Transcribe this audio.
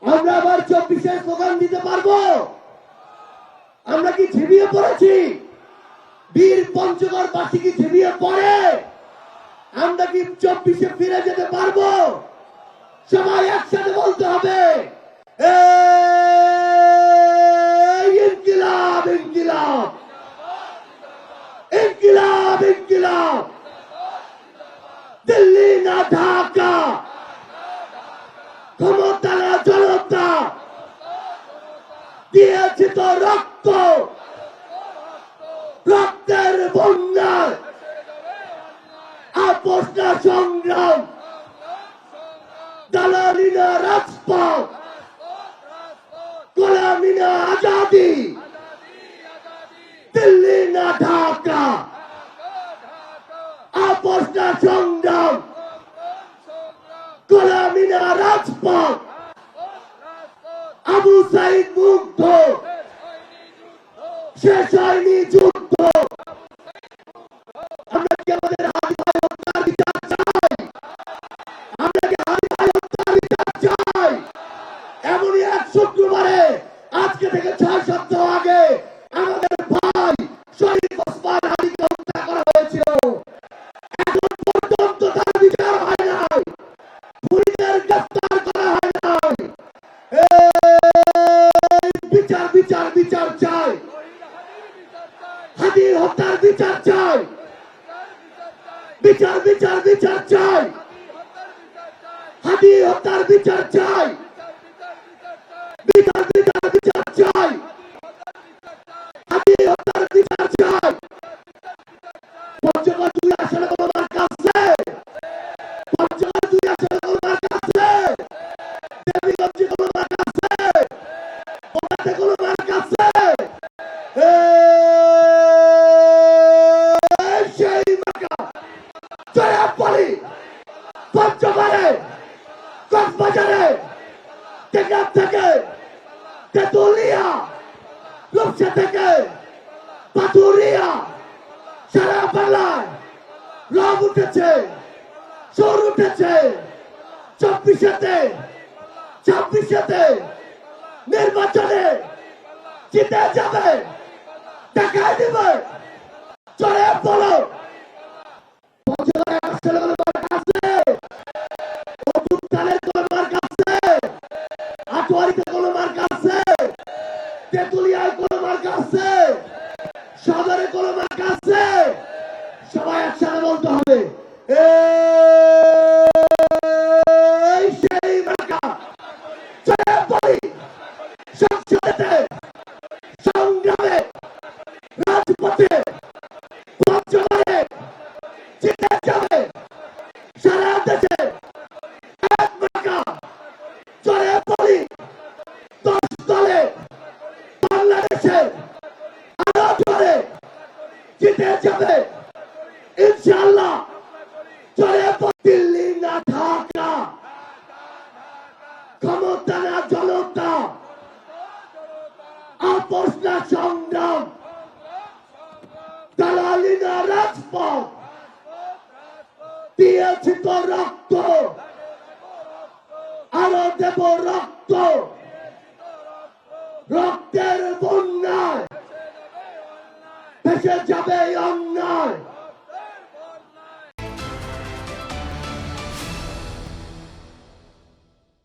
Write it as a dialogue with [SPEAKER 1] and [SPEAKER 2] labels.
[SPEAKER 1] আমরা আবার 24-এ স্লোগান দিতে পারবো? আমরা কি ঝিমিয়ে পড়েছি? বীর পঞ্চগড় বাসী কি ঝিমিয়ে পড়ে? আমরা কি 24-এ ফিরে যেতে পারবো? সবাই একসাথে বলতে হবে, ইনকিলাব ইনকিলাব ইনকিলাব ইনকিলাব, দিল্লি না ঢাকা, ক্ষমতা না জনতা, দিয়েছি তো রক্ত, রক্তের বন্যায় আপোষ না সংগ্রাম, দালালি না রাজপথ, গোলামি না আজাদি, দিল্লি না ঢাকা, আপোষ না সংগ্রাম, গোলামি না রাজপথ, আবু সাইদ মুগ্ধ, শেষ হয়নি যুদ্ধ। আমরা কি আমাদের হাদি ভাই হত্যার বিচার চাই? আমরা কি হাদি ভাই হত্যার বিচার চাই? এমনই এক শুক্রবারে আজকে থেকে 6 সপ্তাহ আগে আমাদের ভাই শরীফ ওসমান আলীকে হত্যা করা হয়েছিল। এখন পর্যন্ত তার বিচার হয় নাই, খুনিদের গ্রেফতার করা হয় নাই। বিচার বিচার বিচার চাই, হাদির হত্যার বিচার চাই, বিচার বিচার বিচার চাই, হাদির হত্যার বিচার চাই, বিচার বিচার বিচার চাই, হাদির হত্যার বিচার চাই। পঞ্চগড় 2 আসনে কোনো মার্কা আছে? পঞ্চগড় 2 আসনে কোনো মার্কা আছে? দেবীগঞ্জে কোনো মার্কা আছে? ওখানে কোনো মার্কা আছে? সেই মার্কা জয়াপলি, পঞ্চগড়ে, কক্সবাজারে, টেকনাফ থেকে, তেতুলিয়া, রূপসা থেকে, পাথুরিয়া, সারা বাংলায় রব উঠেছে, সুর উঠেছে। 24-এতে, 26-এতে নির্বাচনে জিতে যাবে, দেখাই দিবে। চলে বলো, পঞ্চগড়ে আসলে কোনো মার্কা আছে? অভ্যুত্থানের কোনো মার্কা আছে? আটোয়ারিতে কোনো মার্কা আছে? তেতুলিয়ায় কোনো মার্কা আছে? সদরে কোনো মার্কা আছে? সবাই একসাথে বলতে হবে, এই সেই মার্কা। চলে বলি, সংসদেতে, সংগ্রামে, রাজপথে, পঞ্চগড়ে জিতে যাবে সারা দেশে এক মার্কা। চলে বলি, 10 দলে বাংলাদেশে আরো জোরে জিতে যাবে ইনশাআল্লাহ। চলে দিল্লি না ঢাকা, ক্ষমতা না জনতা, আপোষ না সংগ্রাম, দালালি না রাজপথ, দিয়েছি তো রক্ত, আরো দেব রক্ত, রক্তের বন্যায় ভেসে যাবে অন্যায়।